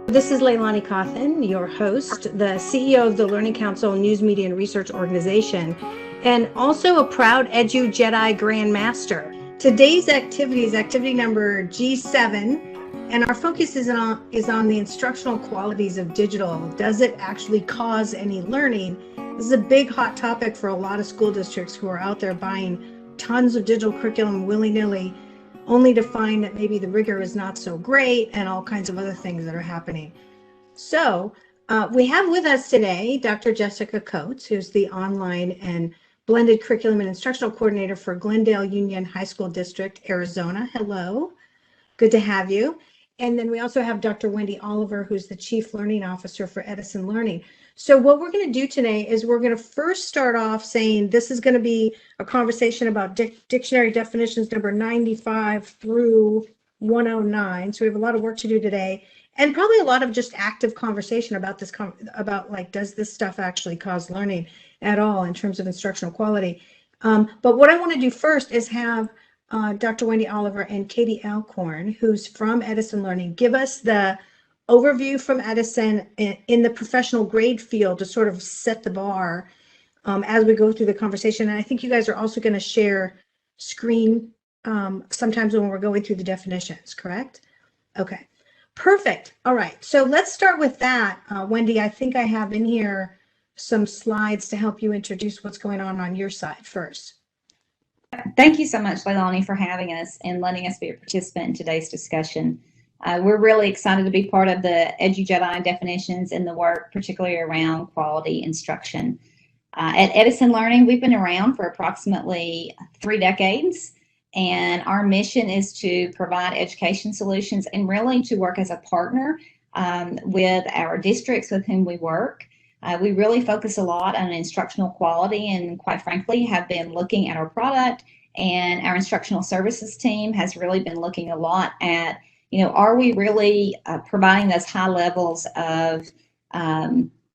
This is LeiLani Cauthen, your host, the CEO of the Learning Council News Media and Research Organization, and also a proud EduJedi Grandmaster. Today's activity is activity number G7, and our focus is on the instructional qualities of digital. Does it actually cause any learning? This is a big hot topic for a lot of school districts who are out there buying tons of digital curriculum willy-nilly, only to find that maybe the rigor is not so great and all kinds of other things that are happening. So we have with us today Dr. Jessica Coates, who's the online and blended curriculum and instructional coordinator for Glendale Union High School District, Arizona. Hello, good to have you. And then we also have Dr. Wendy Oliver, who's the Chief Learning Officer for EdisonLearning. So what we're going to do today is we're going to first start off saying this is going to be a conversation about dictionary definitions number 95 through 109. So we have a lot of work to do today, and probably a lot of just active conversation about this, about like, does this stuff actually cause learning at all in terms of instructional quality? But what I want to do first is have Dr. Wendy Oliver and Katie Alcorn, who's from EdisonLearning, give us the overview from Edison in the professional grade field to sort of set the bar as we go through the conversation. And I think you guys are also going to share screen sometimes when we're going through the definitions, correct? Okay, perfect. All right, so let's start with that. Wendy, I think I have in here some slides to help you introduce what's going on your side first. Thank you so much, LeiLani, for having us and letting us be a participant in today's discussion. We're really excited to be part of the EduJedi definitions and the work, particularly around quality instruction. At EdisonLearning, we've been around for approximately 3 decades, and our mission is to provide education solutions and really to work as a partner with our districts with whom we work. We really focus a lot on instructional quality, and quite frankly have been looking at our product, and our instructional services team has really been looking a lot at, are we really providing those high levels of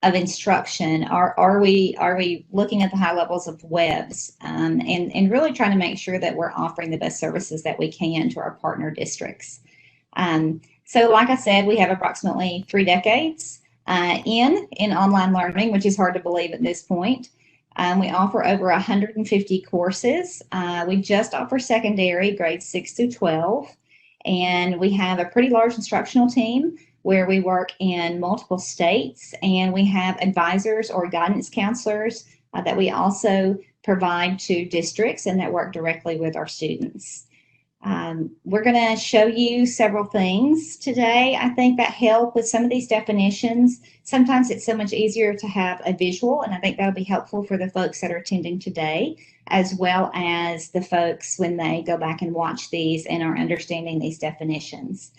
instruction? Are we looking at the high levels of webs and really trying to make sure that we're offering the best services that we can to our partner districts? So like I said, we have approximately 3 decades in online learning, which is hard to believe at this point. We offer over 150 courses. We just offer secondary, grades 6 through 12. And we have a pretty large instructional team where we work in multiple states, and we have advisors or guidance counselors that we also provide to districts and that work directly with our students. We're going to show you several things today, I think, that help with some of these definitions. Sometimes it's so much easier to have a visual, and I think that'll be helpful for the folks that are attending today, as well as the folks when they go back and watch these and are understanding these definitions.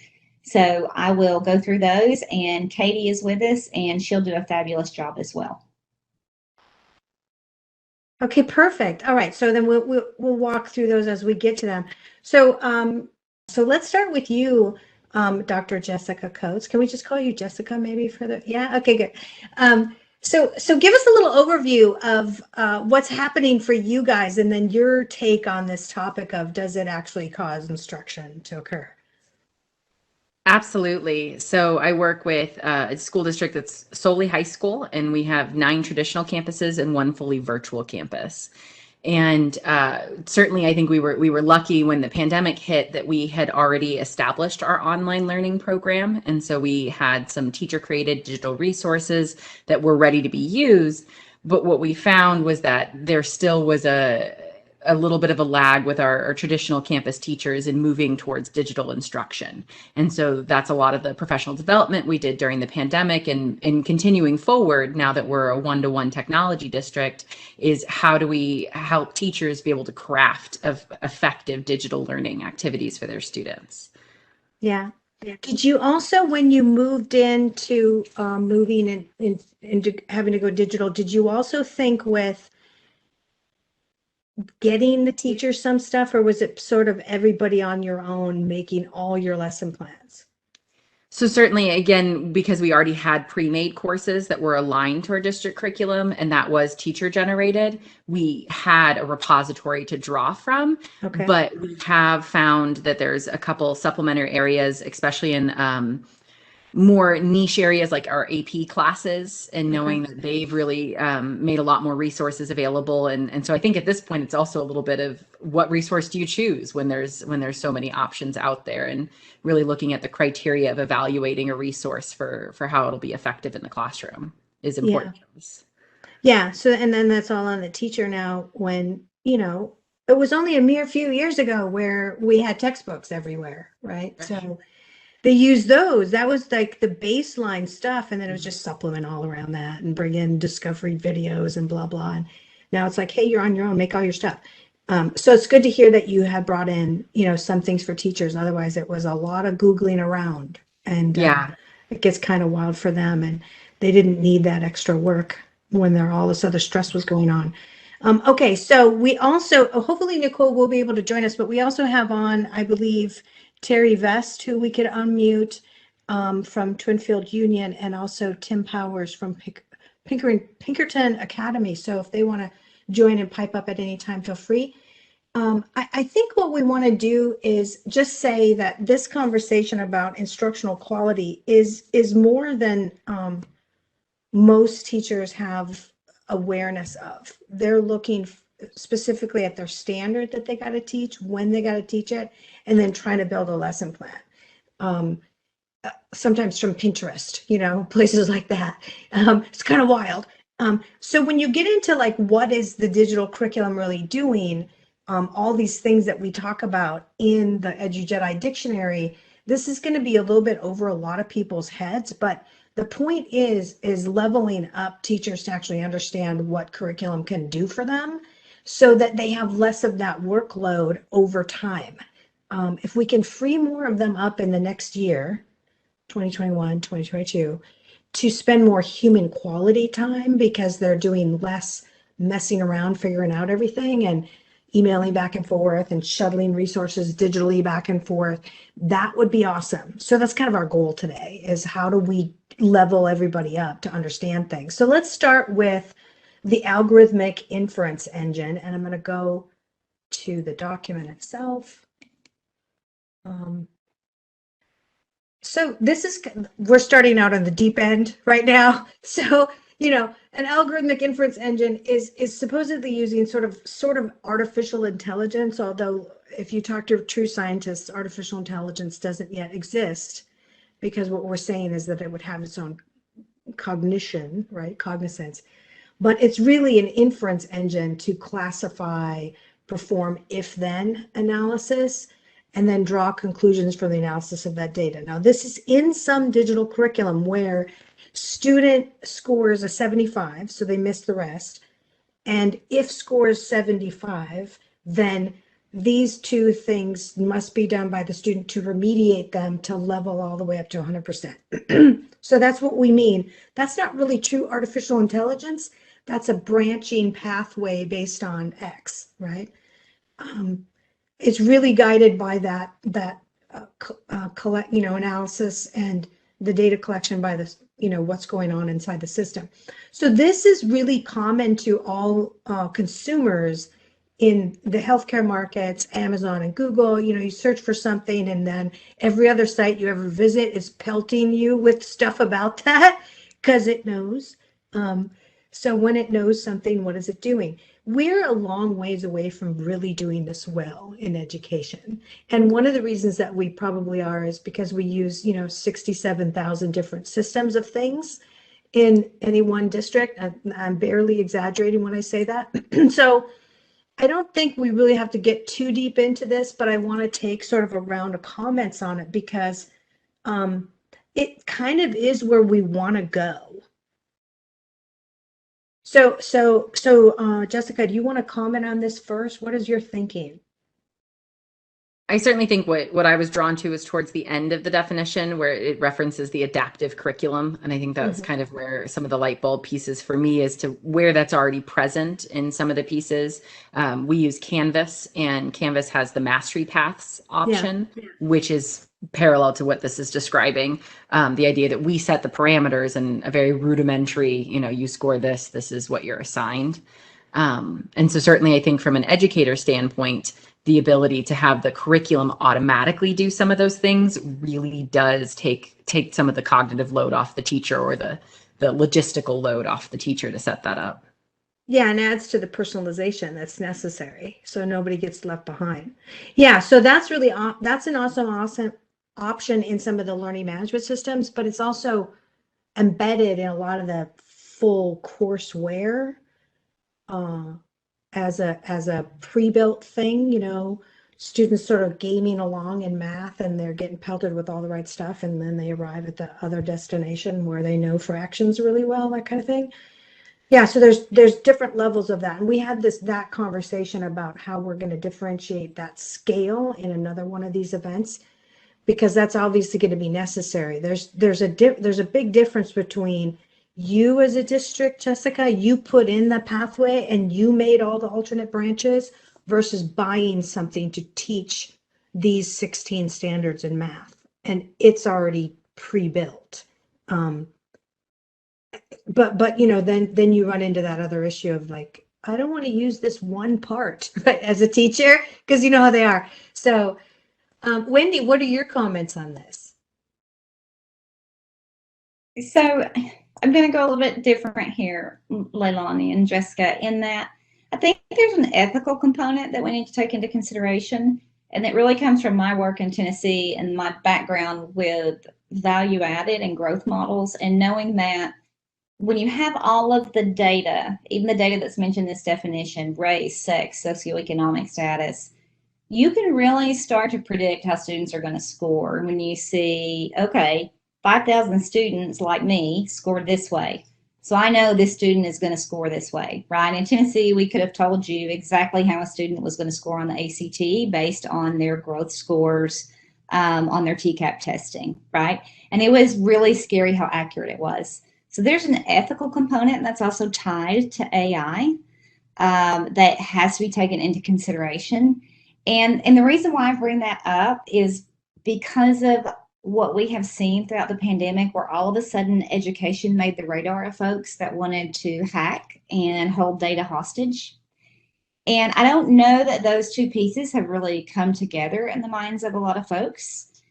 So I will go through those, and Katie is with us, and she'll do a fabulous job as well. Okay, perfect. All right, so then we'll walk through those as we get to them. So let's start with you, Dr. Jessica Coates. Can we just call you Jessica maybe for the, yeah, okay, good. So give us a little overview of what's happening for you guys, and then your take on this topic of, does it actually cause instruction to occur? Absolutely. So I work with a school district that's solely high school, and we have 9 traditional campuses and 1 fully virtual campus. And certainly, I think we were lucky when the pandemic hit that we had already established our online learning program. And so we had some teacher-created digital resources that were ready to be used. But what we found was that there still was a little bit of a lag with our traditional campus teachers in moving towards digital instruction. And so that's a lot of the professional development we did during the pandemic, and continuing forward now that we're a one-to-one technology district, is how do we help teachers be able to craft effective digital learning activities for their students? Yeah. Did you also, when you moved into moving into having to go digital, did you also think with getting the teachers some stuff, or was it sort of everybody on your own making all your lesson plans? So certainly, again, because we already had pre-made courses that were aligned to our district curriculum, and that was teacher generated, we had a repository to draw from. Okay. But we have found that there's a couple supplementary areas, especially in more niche areas like our AP classes, and knowing that they've really made a lot more resources available. And so I think at this point, it's also a little bit of what resource do you choose when there's so many options out there, and really looking at the criteria of evaluating a resource for how it'll be effective in the classroom is important. Yeah. So, and then that's all on the teacher now, when, it was only a mere few years ago where we had textbooks everywhere, right? So they used those. That was like the baseline stuff. And then it was just supplement all around that and bring in discovery videos and blah, blah. And now it's like, hey, you're on your own, make all your stuff. So it's good to hear that you had brought in, some things for teachers. Otherwise, it was a lot of Googling around, and it gets kind of wild for them. And they didn't need that extra work when all this other stress was going on. Okay, so we also, hopefully Nicole will be able to join us, but we also have on, I believe, Terry Vest, who we could unmute from Twinfield Union, and also Tim Powers from Pinkerton Academy. So if they want to join and pipe up at any time, feel free. I think what we want to do is just say that this conversation about instructional quality is more than most teachers have awareness of. They're looking specifically at their standard that they got to teach, when they got to teach it, and then trying to build a lesson plan. Sometimes from Pinterest, places like that. It's kind of wild. So when you get into like, what is the digital curriculum really doing? All these things that we talk about in the EduJedi dictionary, this is going to be a little bit over a lot of people's heads, but the point is leveling up teachers to actually understand what curriculum can do for them, so that they have less of that workload over time. If we can free more of them up in the next year, 2021, 2022, to spend more human quality time, because they're doing less messing around, figuring out everything, and emailing back and forth and shuttling resources digitally back and forth, that would be awesome. So that's kind of our goal today, is how do we level everybody up to understand things. So let's start with the algorithmic inference engine, and I'm going to go to the document itself. So we're starting out on the deep end right now. So, an algorithmic inference engine is supposedly using sort of artificial intelligence, although if you talk to true scientists, artificial intelligence doesn't yet exist, because what we're saying is that it would have its own cognition, right? Cognizance. But it's really an inference engine to classify, perform if-then analysis, and then draw conclusions from the analysis of that data. Now, this is in some digital curriculum where student scores a 75, so they miss the rest, and if scores 75, then these two things must be done by the student to remediate them to level all the way up to 100%. So that's what we mean. That's not really true artificial intelligence. That's a branching pathway based on X, right? It's really guided by that analysis and the data collection by the what's going on inside the system. So this is really common to all consumers in the healthcare markets, Amazon and Google. You search for something, and then every other site you ever visit is pelting you with stuff about that, because it knows. So when it knows something, what is it doing? We're a long ways away from really doing this well in education. And one of the reasons that we probably are is because we use, 67,000 different systems of things in any one district. I'm barely exaggerating when I say that. So I don't think we really have to get too deep into this, but I want to take sort of a round of comments on it, because it kind of is where we want to go. So Jessica, do you want to comment on this first? What is your thinking? I certainly think what I was drawn to is towards the end of the definition, where it references the adaptive curriculum. And I think that's kind of where some of the light bulb pieces for me, as to where that's already present in some of the pieces. We use Canvas, and Canvas has the mastery paths option, which is parallel to what this is describing. The idea that we set the parameters, and a very rudimentary, you score this is what you're assigned. And so certainly I think from an educator standpoint, the ability to have the curriculum automatically do some of those things really does take some of the cognitive load off the teacher, or the logistical load off the teacher to set that up. Yeah, and adds to the personalization that's necessary, so nobody gets left behind. Yeah, so that's really that's an awesome option in some of the learning management systems, but it's also embedded in a lot of the full courseware as a pre-built thing. You know, students sort of gaming along in math, and they're getting pelted with all the right stuff, and then they arrive at the other destination where they know fractions really well, that kind of thing. Yeah, so there's different levels of that, and we had that conversation about how we're going to differentiate that scale in another one of these events, because that's obviously going to be necessary. There's a big difference between you as a district, Jessica, you put in the pathway and you made all the alternate branches, versus buying something to teach these 16 standards in math, and it's already pre-built. But you know, then you run into that other issue of like, I don't want to use this one part as a teacher, because you know how they are. So Wendy, what are your comments on this? So I'm going to go a little bit different here, LeiLani and Jessica, in that I think there's an ethical component that we need to take into consideration. And it really comes from my work in Tennessee and my background with value added and growth models, and knowing that when you have all of the data, even the data that's mentioned in this definition, race, sex, socioeconomic status, you can really start to predict how students are going to score when you see, okay, 5,000 students like me scored this way. So I know this student is going to score this way, right? In Tennessee, we could have told you exactly how a student was going to score on the ACT based on their growth scores on their TCAP testing, right? And it was really scary how accurate it was. So there's an ethical component that's also tied to AI that has to be taken into consideration. And the reason why I bring that up is because of what we have seen throughout the pandemic, where all of a sudden education made the radar of folks that wanted to hack and hold data hostage. And I don't know that those two pieces have really come together in the minds of a lot of folks.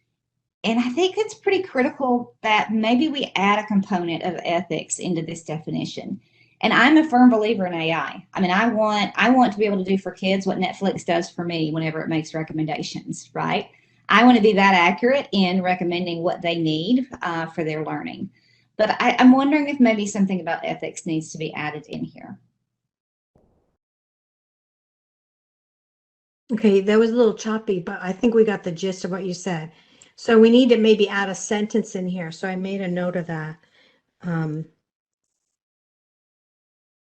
And I think it's pretty critical that maybe we add a component of ethics into this definition. And I'm a firm believer in AI. I mean, I want to be able to do for kids what Netflix does for me whenever it makes recommendations, right? I want to be that accurate in recommending what they need for their learning. But I'm wondering if maybe something about ethics needs to be added in here. Okay, that was a little choppy, but I think we got the gist of what you said. So we need to maybe add a sentence in here. So I made a note of that.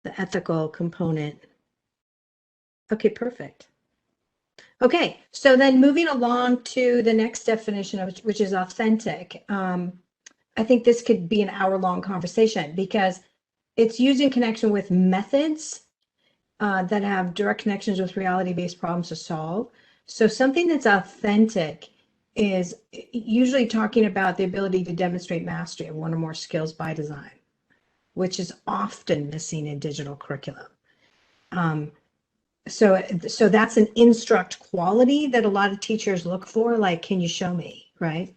The ethical component. Okay, perfect. Okay, so then moving along to the next definition, of which is authentic. I think this could be an hour-long conversation, because it's used in connection with methods that have direct connections with reality-based problems to solve. So something that's authentic is usually talking about the ability to demonstrate mastery of one or more skills by design, which is often missing in digital curriculum. So that's an instruct quality that a lot of teachers look for, like, can you show me, right?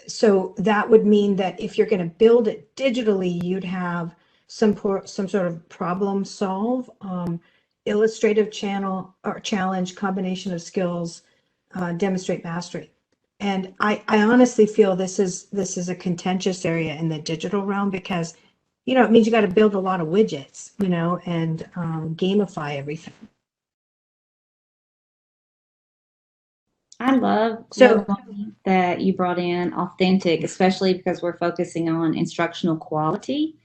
So that would mean that if you're going to build it digitally, you'd have some sort of problem solve, illustrative channel or challenge, combination of skills, demonstrate mastery. And I honestly feel this is a contentious area in the digital realm, because you know, it means you got to build a lot of widgets, you know, and gamify everything. I love that you brought in authentic, especially because we're focusing on instructional quality.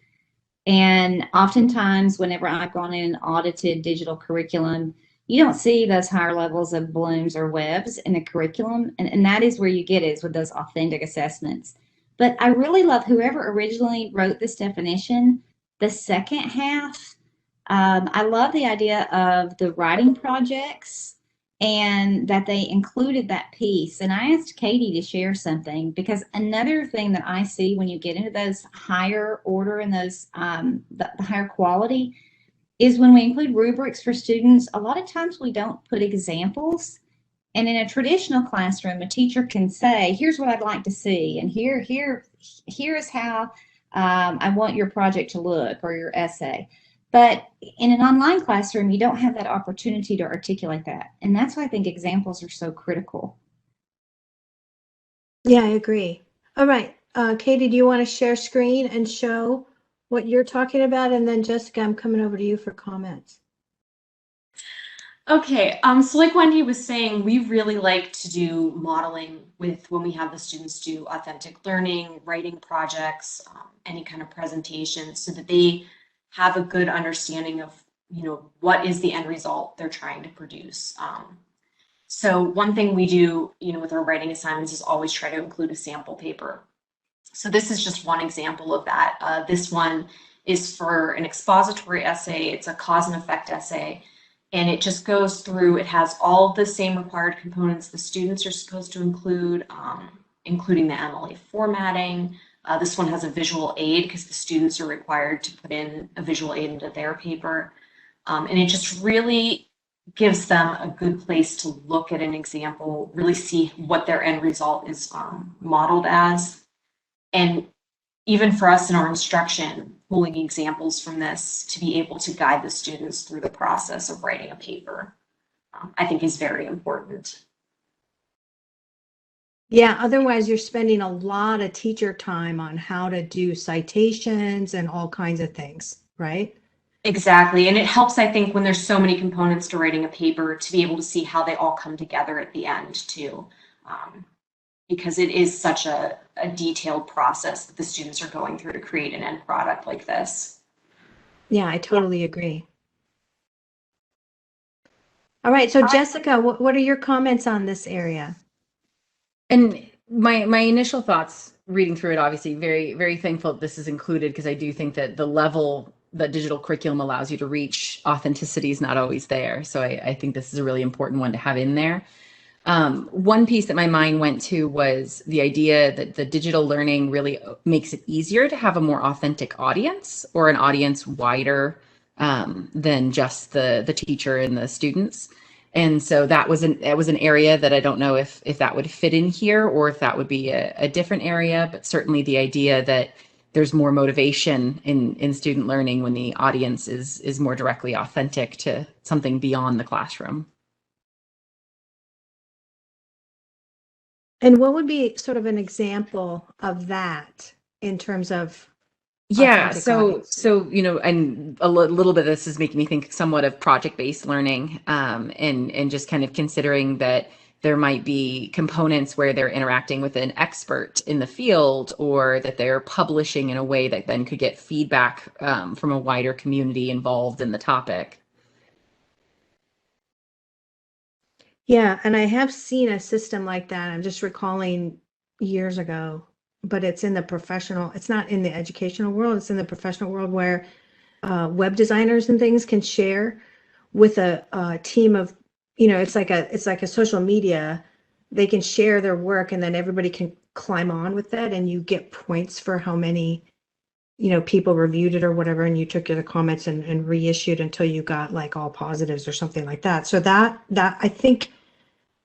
And oftentimes, whenever I've gone in and audited digital curriculum, you don't see those higher levels of blooms or webs in the curriculum. And that is where you get is with those authentic assessments. But I really love whoever originally wrote this definition, the second half. I love the idea of the writing projects and that they included that piece. And I asked Katie to share something, because another thing that I see when you get into those higher order and those the higher quality, is when we include rubrics for students, a lot of times we don't put examples. And in a traditional classroom, a teacher can say, here's what I'd like to see, and here is how I want your project to look or your essay. But in an online classroom, you don't have that opportunity to articulate that. And that's why I think examples are so critical. Yeah, I agree. All right. Katie, do you want to share screen and show what you're talking about? And then Jessica, I'm coming over to you for comments. Okay, so like Wendy was saying, we really like to do modeling with when we have the students do authentic learning, writing projects, any kind of presentation, so that they have a good understanding of, what is the end result they're trying to produce. So one thing we do, with our writing assignments is always try to include a sample paper. So this is just one example of that. This one is for an expository essay. It's a cause and effect essay. And it just goes through, it has all the same required components the students are supposed to include, including the MLA formatting. This one has a visual aid because the students are required to put in a visual aid into their paper. And it just really gives them a good place to look at an example, really see what their end result is modeled as. And even for us in our instruction, pulling examples from this to be able to guide the students through the process of writing a paper, I think is very important. Yeah, otherwise you're spending a lot of teacher time on how to do citations and all kinds of things, right? Exactly. And it helps, I think, when there's so many components to writing a paper to be able to see how they all come together at the end too. Because it is such a detailed process that the students are going through to create an end product like this. Yeah, I totally agree. All right, so Jessica, what are your comments on this area? And my initial thoughts reading through it, obviously very, very thankful that this is included, because I do think that the level that digital curriculum allows you to reach, authenticity is not always there. So I think this is a really important one to have in there. One piece that my mind went to was the idea that the digital learning really makes it easier to have a more authentic audience, or an audience wider than just the teacher and the students. And so that was an area that I don't know if that would fit in here, or if that would be a different area, but certainly the idea that there's more motivation in student learning when the audience is more directly authentic to something beyond the classroom. And what would be sort of an example of that in terms of Yeah, authentic so audience? and a little bit of this is making me think somewhat of project-based learning, and just kind of considering that there might be components where they're interacting with an expert in the field, or that they're publishing in a way that then could get feedback from a wider community involved in the topic. Yeah, and I have seen a system like that. I'm just recalling years ago, but it's in the professional, it's not in the educational world, it's in the professional world, where web designers and things can share with a team of, it's like a social media. They can share their work, and then everybody can climb on with that, and you get points for how many people reviewed it or whatever, and you took the comments and reissued until you got like all positives or something like that. So that I think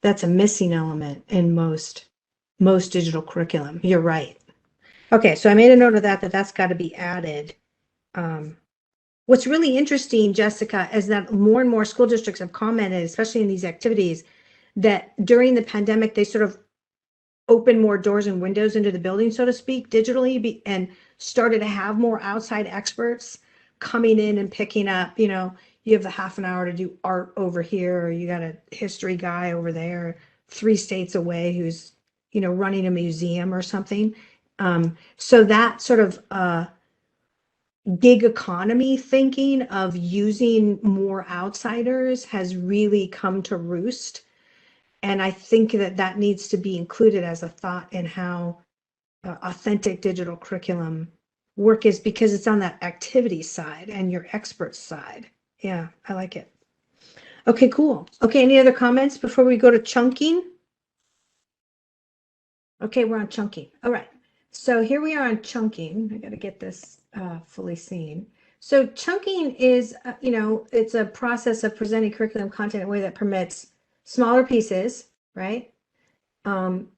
that's a missing element in most digital curriculum. You're right. Okay, so I made a note of that's got to be added. What's really interesting, Jessica, is that more and more school districts have commented, especially in these activities, that during the pandemic, they sort of opened more doors and windows into the building, so to speak, digitally, and started to have more outside experts coming in and picking up, you have the half an hour to do art over here, or you got a history guy over there 3 states away who's, running a museum or something. So that sort of gig economy thinking of using more outsiders has really come to roost. And I think that needs to be included as a thought in how authentic digital curriculum work is, because it's on that activity side and your expert side. Yeah, I like it. Okay, cool. Okay, any other comments before we go to chunking? Okay, we're on chunking. All right. So here we are on chunking. I got to get this fully seen. So chunking is, it's a process of presenting curriculum content in a way that permits smaller pieces, right?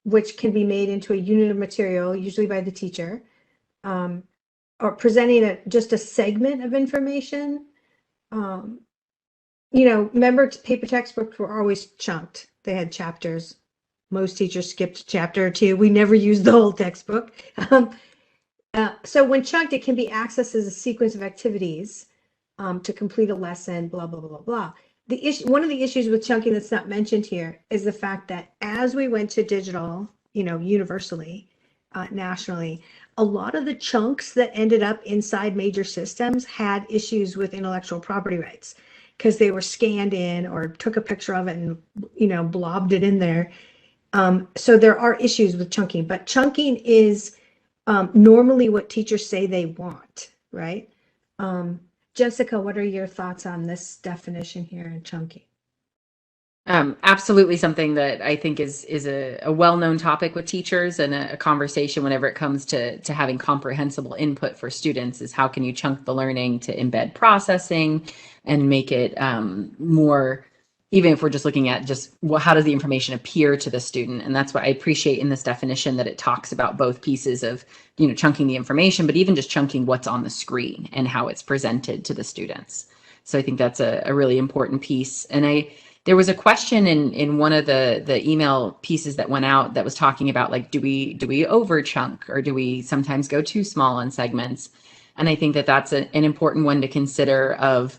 Which can be made into a unit of material, usually by the teacher, or presenting just a segment of information. Remember paper textbooks were always chunked. They had chapters. Most teachers skipped a chapter or two. We never used the whole textbook. So when chunked, it can be accessed as a sequence of activities to complete a lesson, blah, blah, blah, blah, blah. One of the issues with chunking that's not mentioned here is the fact that as we went to digital, universally, nationally, a lot of the chunks that ended up inside major systems had issues with intellectual property rights because they were scanned in or took a picture of it and, blobbed it in there. So there are issues with chunking, but chunking is normally what teachers say they want, right? Jessica, what are your thoughts on this definition here in chunking? Absolutely something that I think is a well-known topic with teachers and a conversation whenever it comes to having comprehensible input for students is how can you chunk the learning to embed processing and make it more, even if we're just looking at just how does the information appear to the student. And that's what I appreciate in this definition, that it talks about both pieces of, chunking the information, but even just chunking what's on the screen and how it's presented to the students. So I think that's a really important piece. And there was a question in one of the email pieces that went out that was talking about, like, do we over chunk, or do we sometimes go too small on segments? And I think that that's an important one to consider. Of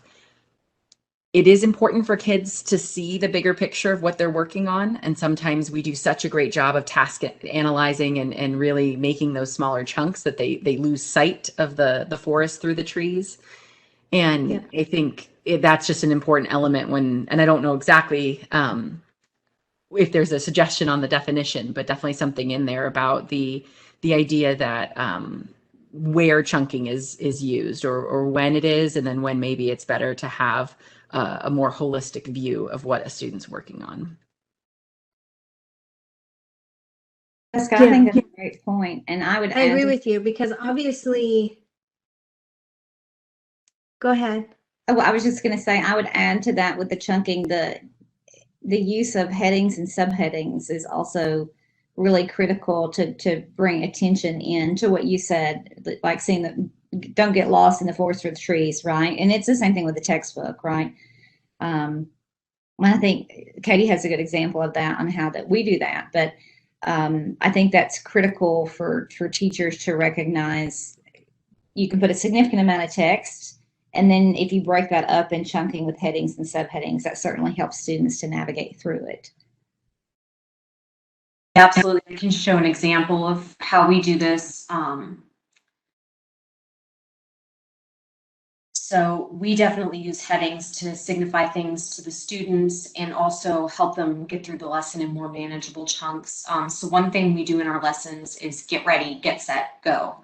it is important for kids to see the bigger picture of what they're working on. And sometimes we do such a great job of task analyzing and really making those smaller chunks that they lose sight of the forest through the trees. And yeah. I think that's just an important element and I don't know exactly if there's a suggestion on the definition, but definitely something in there about the idea that where chunking is used or when it is, and then when maybe it's better to have a more holistic view of what a student's working on. Jessica, I think that's a great point. And I agree with you, because obviously, go ahead. Oh, I was just going to say, I would add to that with the chunking, the use of headings and subheadings is also really critical to bring attention in to what you said, like seeing that don't get lost in the forest or the trees, right? And it's the same thing with the textbook, right? I think Katie has a good example of that on how that we do that, but I think that's critical for teachers to recognize. You can put a significant amount of text, and then if you break that up in chunking with headings and subheadings, that certainly helps students to navigate through it. Absolutely. I can show an example of how we do this. So we definitely use headings to signify things to the students and also help them get through the lesson in more manageable chunks. So one thing we do in our lessons is get ready, get set, go.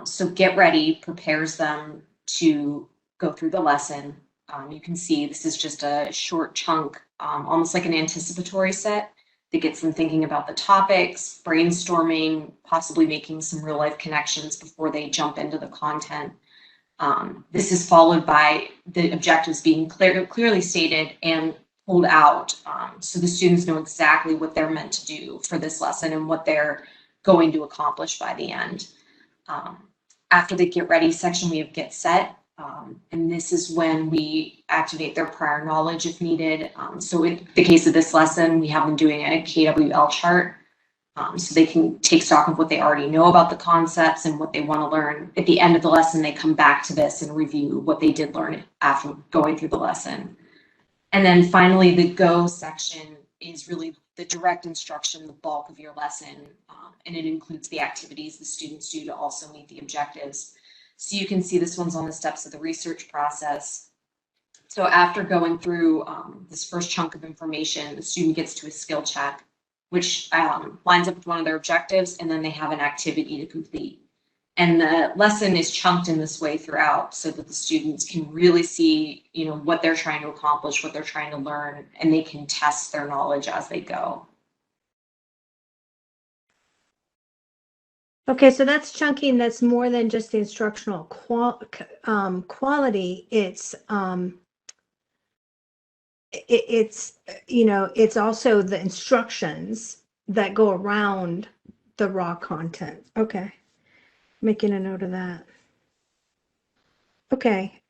So get ready prepares them to go through the lesson. You can see this is just a short chunk, almost like an anticipatory set that gets them thinking about the topics, brainstorming, possibly making some real life connections before they jump into the content. This is followed by the objectives being clearly stated and pulled out, so the students know exactly what they're meant to do for this lesson and what they're going to accomplish by the end. After the get ready section, we have get set, and this is when we activate their prior knowledge if needed. So in the case of this lesson, we have them doing a KWL chart, so they can take stock of what they already know about the concepts and what they want to learn. At the end of the lesson, they come back to this and review what they did learn after going through the lesson. And then finally, the go section is really the direct instruction, the bulk of your lesson, and it includes the activities the students do to also meet the objectives. So you can see this one's on the steps of the research process. So after going through this first chunk of information, the student gets to a skill check, which lines up with one of their objectives, and then they have an activity to complete. And the lesson is chunked in this way throughout so that the students can really see, what they're trying to accomplish, what they're trying to learn, and they can test their knowledge as they go. Okay, so that's chunking. That's more than just the instructional quality. It's it's also the instructions that go around the raw content. Okay, making a note of that. Okay.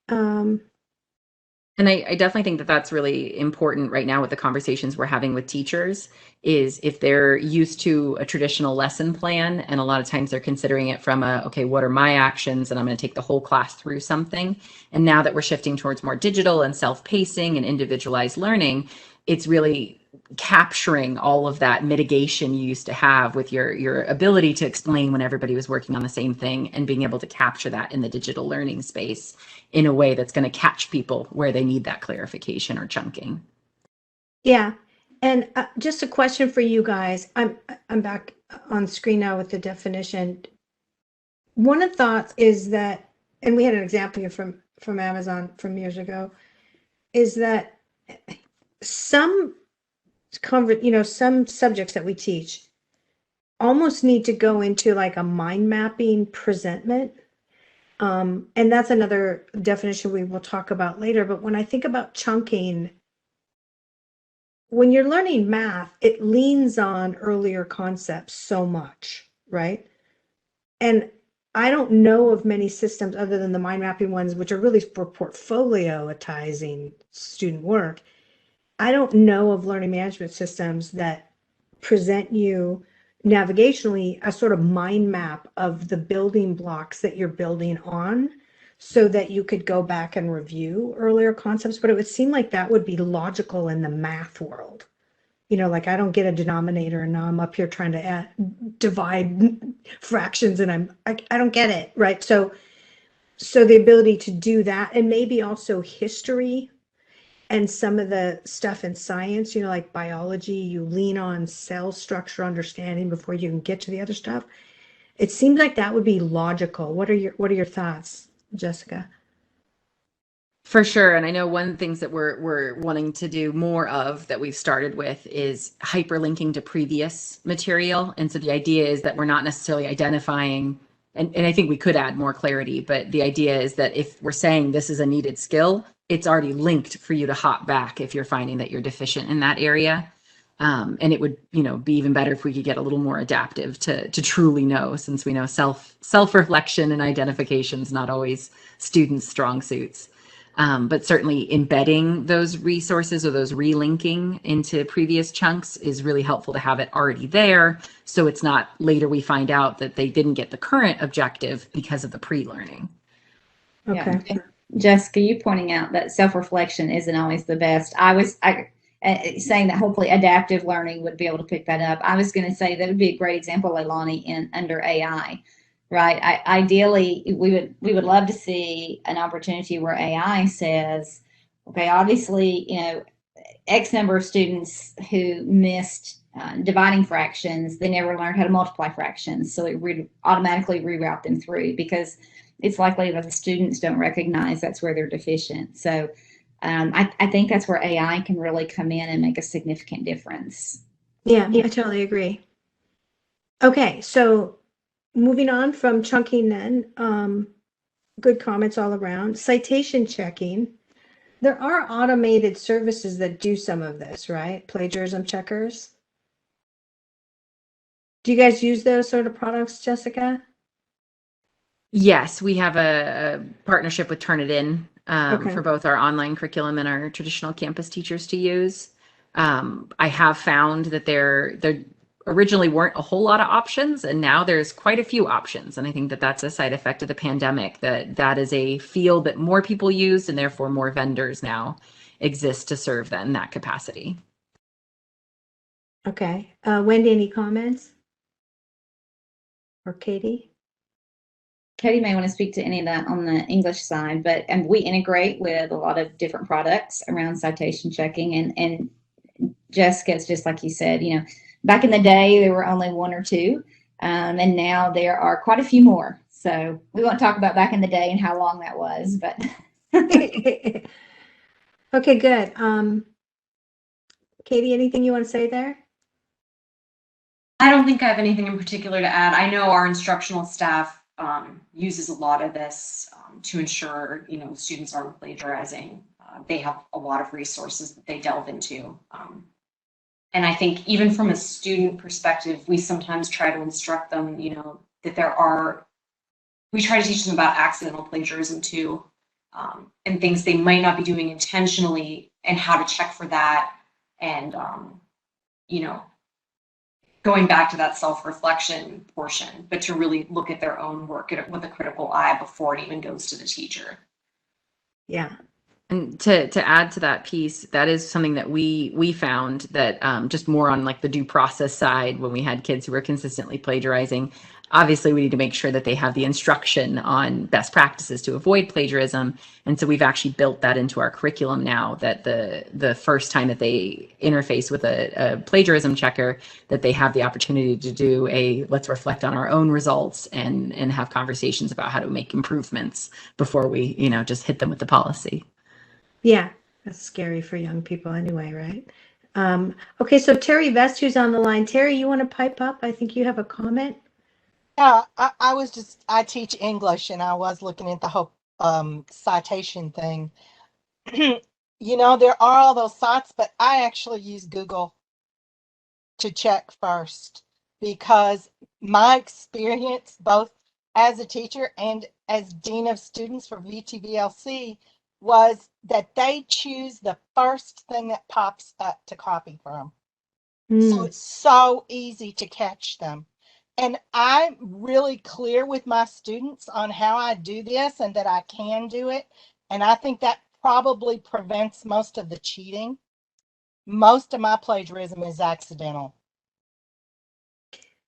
And I definitely think that that's really important right now with the conversations we're having with teachers is if they're used to a traditional lesson plan, and a lot of times they're considering it from okay, what are my actions? And I'm going to take the whole class through something. And now that we're shifting towards more digital and self-pacing and individualized learning, it's really capturing all of that mitigation you used to have with your ability to explain when everybody was working on the same thing, and being able to capture that in the digital learning space in a way that's going to catch people where they need that clarification or chunking. Yeah. And just a question for you guys. I'm back on screen now with the definition. One of the thoughts is that, and we had an example here from Amazon from years ago, is that some some subjects that we teach almost need to go into like a mind mapping presentment. And that's another definition we will talk about later. But when I think about chunking, when you're learning math, it leans on earlier concepts so much, right? And I don't know of many systems other than the mind mapping ones, which are really for portfolioizing student work. I don't know of learning management systems that present you navigationally a sort of mind map of the building blocks that you're building on, so that you could go back and review earlier concepts. But it would seem like that would be logical in the math world. Like I don't get a denominator and now I'm up here trying to divide fractions and I don't get it, right? So the ability to do that, and maybe also history and some of the stuff in science, like biology, you lean on cell structure understanding before you can get to the other stuff. It seems like that would be logical. What are your thoughts, Jessica? For sure. And I know one of the things that we're wanting to do more of that we've started with is hyperlinking to previous material. And so the idea is that we're not necessarily identifying, and I think we could add more clarity, but the idea is that if we're saying this is a needed skill, it's already linked for you to hop back if you're finding that you're deficient in that area. And it would, be even better if we could get a little more adaptive to truly know, since we know self-reflection and identification is not always students' strong suits. But certainly embedding those resources or those relinking into previous chunks is really helpful to have it already there. So it's not later we find out that they didn't get the current objective because of the pre-learning. Okay. Yeah. Jessica, you pointing out that self-reflection isn't always the best. I was saying that hopefully adaptive learning would be able to pick that up. I was going to say that would be a great example, LeiLani, under AI. Right. Ideally, we would love to see an opportunity where AI says, okay, obviously, X number of students who missed dividing fractions, they never learned how to multiply fractions. So it automatically reroute them through, because it's likely that the students don't recognize that's where they're deficient. So I think that's where AI can really come in and make a significant difference. Yeah, I totally agree. Okay, so moving on from chunking then, good comments all around. Citation checking. There are automated services that do some of this, right? Plagiarism checkers. Do you guys use those sort of products, Jessica? Yes, we have a partnership with Turnitin Okay. for both our online curriculum and our traditional campus teachers to use. I have found that there originally weren't a whole lot of options, and now there's quite a few options. And I think that that's a side effect of the pandemic, that is a field that more people use, and therefore more vendors now exist to serve that in that capacity. Okay. Wendy, any comments? Or Katie? Katie may want to speak to any of that on the English side, but we integrate with a lot of different products around citation checking. And Jessica, it's just like you said, back in the day, there were only one or two, and now there are quite a few more. So we won't talk about back in the day and how long that was, but. Okay, good. Katie, anything you want to say there? I don't think I have anything in particular to add. I know our instructional staff uses a lot of this to ensure, students aren't plagiarizing. They have a lot of resources that they delve into. And I think even from a student perspective, we sometimes try to instruct them, that we try to teach them about accidental plagiarism too, and things they might not be doing intentionally and how to check for that. And, going back to that self-reflection portion, but to really look at their own work with a critical eye before it even goes to the teacher. Yeah. And to add to that piece, that is something that we found that just more on like the due process side, when we had kids who were consistently plagiarizing, obviously we need to make sure that they have the instruction on best practices to avoid plagiarism. And so we've actually built that into our curriculum now, that the first time that they interface with a plagiarism checker, that they have the opportunity to do let's reflect on our own results and have conversations about how to make improvements before we, just hit them with the policy. Yeah, that's scary for young people anyway, right? Okay, so Terry Vest, who's on the line. Terry, you want to pipe up? I think you have a comment. Yeah, I teach English, and I was looking at the whole citation thing. There are all those sites, but I actually use Google to check first, because my experience, both as a teacher and as dean of students for VTVLC, was that they choose the first thing that pops up to copy from. So it's so easy to catch them. And I'm really clear with my students on how I do this and that I can do it. And I think that probably prevents most of the cheating. Most of my plagiarism is accidental.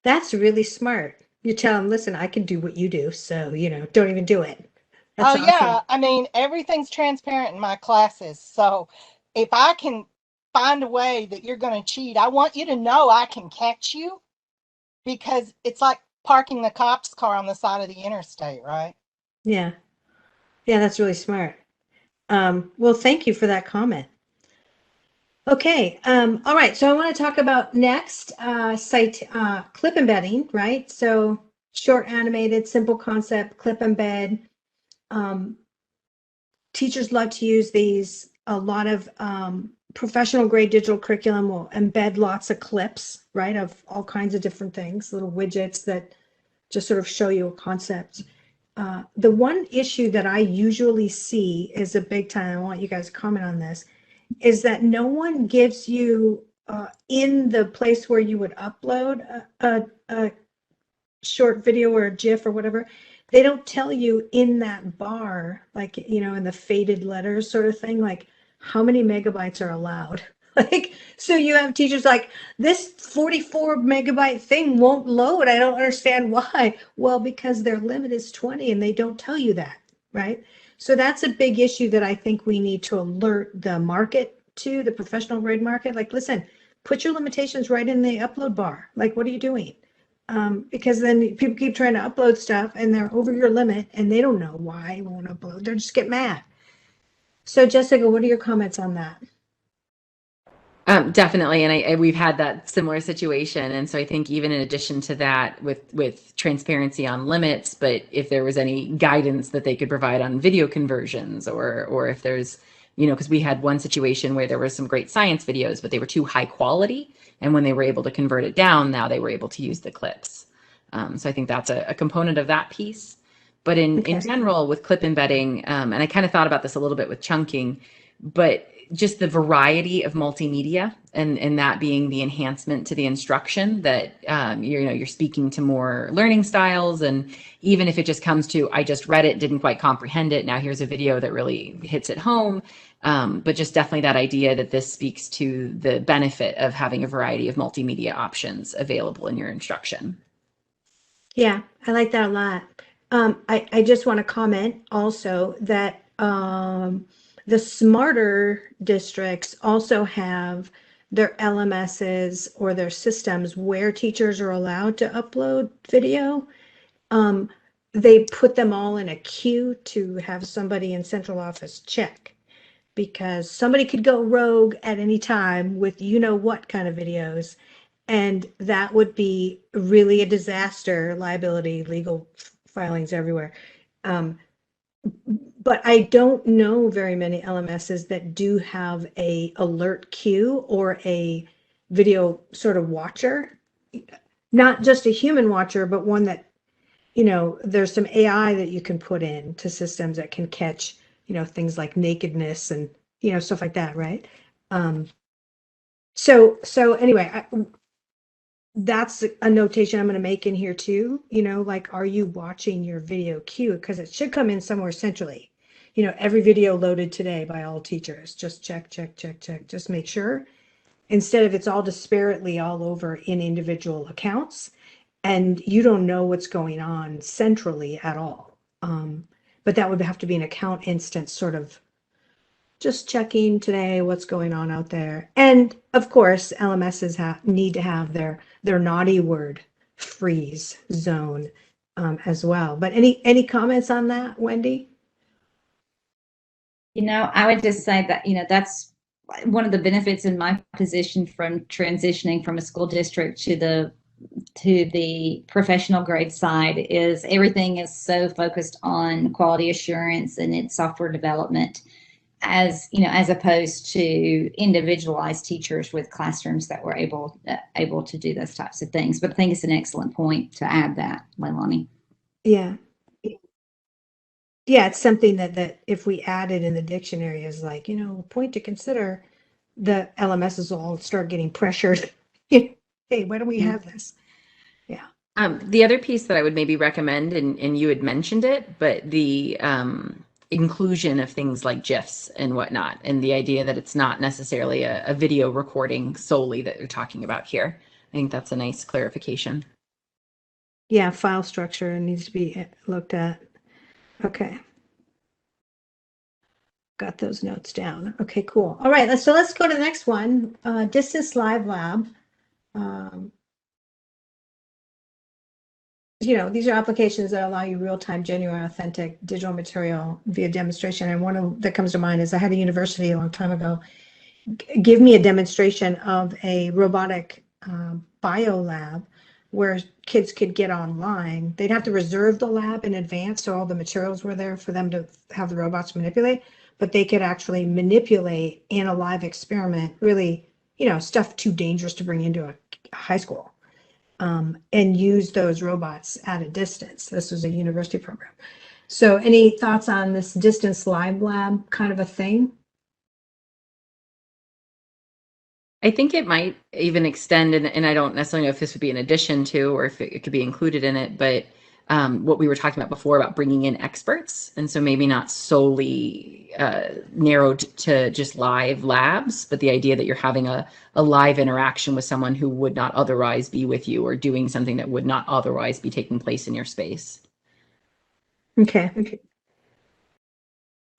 That's really smart. You tell them, listen, I can do what you do, so, don't even do it. That's awesome. Yeah, I mean, everything's transparent in my classes. So if I can find a way that you're going to cheat, I want you to know I can catch you, because it's like parking the cop's car on the side of the interstate, right? Yeah. Yeah, that's really smart. Well, thank you for that comment. Okay. All right. So I want to talk about next clip embedding, right? So short animated, simple concept, clip embed. Teachers love to use these. A lot of professional grade digital curriculum will embed lots of clips, right, of all kinds of different things, little widgets that just sort of show you a concept. The one issue that I usually see is a big time, I want you guys to comment on this, is that no one gives you in the place where you would upload a short video or a GIF or whatever, they don't tell you in that bar, like, in the faded letters sort of thing, like how many megabytes are allowed. Like, so you have teachers like, this 44 megabyte thing won't load. I don't understand why. Well, because their limit is 20 and they don't tell you that, right? So that's a big issue that I think we need to alert the market to, the professional grade market. Like, listen, put your limitations right in the upload bar. Like, what are you doing? Because then people keep trying to upload stuff and they're over your limit and they don't know why it won't upload. They just get mad. So Jessica, what are your comments on that? Definitely, and we've had that similar situation, and so I think even in addition to that, with transparency on limits, but if there was any guidance that they could provide on video conversions, or if there's, because we had one situation where there were some great science videos, but they were too high quality, and when they were able to convert it down, now they were able to use the clips. So I think that's a component of that piece. But in general, with clip embedding, and I kind of thought about this a little bit with chunking, but just the variety of multimedia and that being the enhancement to the instruction, that you're speaking to more learning styles. And even if it just comes to, I just read it, didn't quite comprehend it, now here's a video that really hits it home. But just definitely that idea that this speaks to the benefit of having a variety of multimedia options available in your instruction. Yeah, I like that a lot. I just want to comment also that the smarter districts also have their LMSs or their systems where teachers are allowed to upload video. They put them all in a queue to have somebody in central office check, because somebody could go rogue at any time with what kind of videos. And that would be really a disaster, liability, legal filings everywhere. But I don't know very many LMSs that do have a alert queue or a video sort of watcher, not just a human watcher, but one that, there's some AI that you can put in to systems that can catch, things like nakedness and, stuff like that, right? So anyway, that's a notation I'm going to make in here too. Like, are you watching your video queue? Because it should come in somewhere centrally. Every video loaded today by all teachers. Just check. Just make sure. Instead of it's all disparately all over in individual accounts, and you don't know what's going on centrally at all. But that would have to be an account instance, sort of just checking today what's going on out there. And of course, LMSs need to have their naughty word freeze zone as well. But any comments on that, Wendy? I would just say that, that's one of the benefits in my position from transitioning from a school district to the professional grade side is everything is so focused on quality assurance and its software development, as opposed to individualized teachers with classrooms that were able to do those types of things. But I think it's an excellent point to add that, LeiLani. Yeah, it's something that if we add it in the dictionary is like, point to consider, the LMSs will all start getting pressured. Hey, why don't we have this? Yeah. The other piece that I would maybe recommend, and you had mentioned it, but the inclusion of things like GIFs and whatnot, and the idea that it's not necessarily a video recording solely that you're talking about here. I think that's a nice clarification. Yeah, file structure needs to be looked at. Okay. Got those notes down. Okay, cool. All right, let's go to the next one. Distance Live Lab. These are applications that allow you real-time, genuine, authentic digital material via demonstration. And one that comes to mind is I had a university a long time ago give me a demonstration of a robotic bio lab where kids could get online. They'd have to reserve the lab in advance, so all the materials were there for them to have the robots manipulate, but they could actually manipulate in a live experiment, really, stuff too dangerous to bring into a high school, and use those robots at a distance. This was a university program. So any thoughts on this distance live lab kind of a thing? I think it might even extend, and I don't necessarily know if this would be an addition to, or if it could be included in it, but what we were talking about before about bringing in experts. And so maybe not solely narrowed to just live labs, but the idea that you're having a live interaction with someone who would not otherwise be with you, or doing something that would not otherwise be taking place in your space.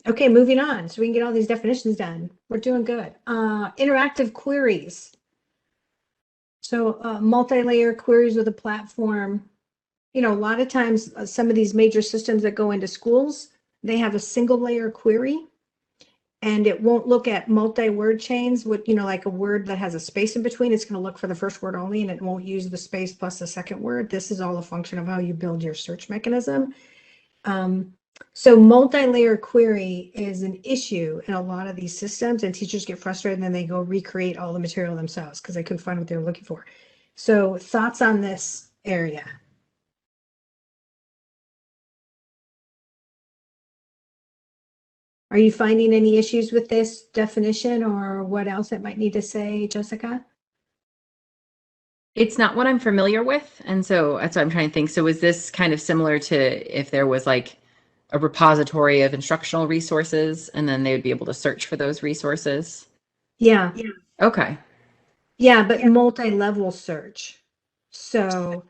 Okay, moving on, so we can get all these definitions done. We're doing good. Interactive queries. So multi-layer queries with a platform. A lot of times some of these major systems that go into schools, they have a single layer query, and it won't look at multi-word chains with, like a word that has a space in between. It's going to look for the first word only, and it won't use the space plus the second word. This is all a function of how you build your search mechanism. So multi-layer query is an issue in a lot of these systems, and teachers get frustrated and then they go recreate all the material themselves because they couldn't find what they were looking for. So thoughts on this area? Are you finding any issues with this definition, or what else it might need to say, Jessica? It's not what I'm familiar with, and so that's what I'm trying to think. So is this kind of similar to if there was like a repository of instructional resources, and then they would be able to search for those resources? Yeah. Okay. Yeah, but multi-level search. So